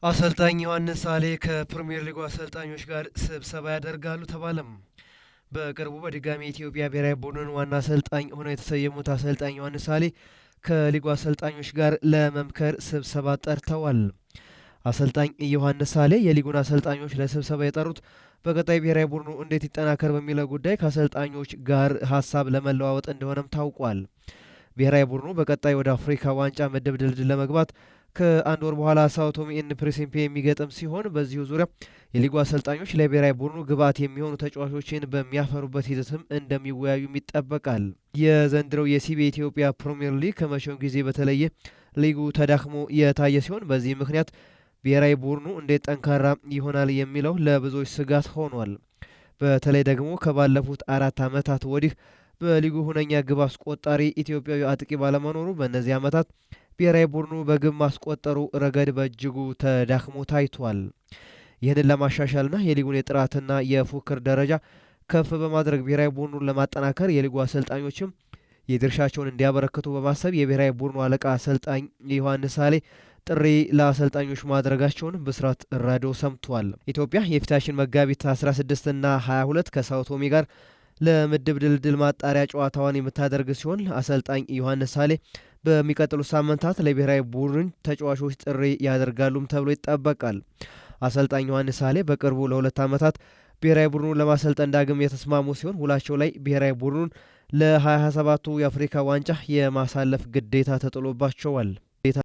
አሰልጣኝ ዮሐንስ ሳሌ ከፕሪሚየር ሊጉ አሰልጣኞች ጋር ስብሰባ ያደርጋሉ ተባለም። በቅርቡ በድጋሚ የኢትዮጵያ ብሔራዊ ቡድን ዋና አሰልጣኝ ሆነው የተሰየሙት አሰልጣኝ ዮሐንስ ሳሌ ከሊጉ አሰልጣኞች ጋር ለመምከር ስብሰባ ጠርተዋል። አሰልጣኝ ዮሐንስ ሳሌ የሊጉን አሰልጣኞች ለስብሰባ የጠሩት በቀጣይ ብሔራዊ ቡድኑ እንዴት ይጠናከር በሚለው ጉዳይ ከአሰልጣኞች ጋር ሀሳብ ለመለዋወጥ እንደሆነም ታውቋል። ብሔራዊ ቡድኑ በቀጣይ ወደ አፍሪካ ዋንጫ ምድብ ድልድል ለመግባት ከአንድ ወር በኋላ ሳኦ ቶሚ ኤንድ ፕሪንሲፔ የሚገጥም ሲሆን በዚሁ ዙሪያ የሊጉ አሰልጣኞች ለብሔራዊ ቡድኑ ግብዓት የሚሆኑ ተጫዋቾችን በሚያፈሩበት ሂደትም እንደሚወያዩም ይጠበቃል። የዘንድሮው የሲቢ ኢትዮጵያ ፕሪሚየር ሊግ ከመቼውም ጊዜ በተለየ ሊጉ ተዳክሞ የታየ ሲሆን በዚህ ምክንያት ብሔራዊ ቡድኑ እንዴት ጠንካራ ይሆናል የሚለው ለብዙዎች ስጋት ሆኗል። በተለይ ደግሞ ከባለፉት 4 ዓመታት ወዲህ በሊጉ ሁነኛ ግብ አስቆጣሪ ኢትዮጵያዊ አጥቂ ባለመኖሩ በእነዚህ ዓመታት ብሔራዊ ቡድኑ በግብ ማስቆጠሩ ረገድ በእጅጉ ተዳክሞ ታይቷል። ይህንን ለማሻሻልና የሊጉን የጥራትና የፉክክር ደረጃ ከፍ በማድረግ ብሔራዊ ቡድኑን ለማጠናከር የሊጉ አሰልጣኞችም የድርሻቸውን እንዲያበረክቱ በማሰብ የብሔራዊ ቡድኑ አለቃ አሰልጣኝ ዮሐንስ ሳሌ ጥሪ ለአሰልጣኞች ማድረጋቸውን ብስራት ራዲዮ ሰምቷል። ኢትዮጵያ የፊታችን መጋቢት 16ና 22 ከሳኦ ቶሚ ጋር ለምድብ ድልድል ማጣሪያ ጨዋታዋን የምታደርግ ሲሆን አሰልጣኝ ዮሐንስ ሳሌ በሚቀጥሉት ሳምንታት ለብሔራዊ ቡድን ተጫዋቾች ጥሪ ያደርጋሉም ተብሎ ይጠበቃል። አሰልጣኝ ዮሐንስ ሳሌ በቅርቡ ለ2 ዓመታት ብሔራዊ ቡድኑን ለማሰልጠን ዳግም የተስማሙ ሲሆን ውላቸው ላይ ብሔራዊ ቡድኑን ለ2027ቱ የአፍሪካ ዋንጫ የማሳለፍ ግዴታ ተጥሎባቸዋል።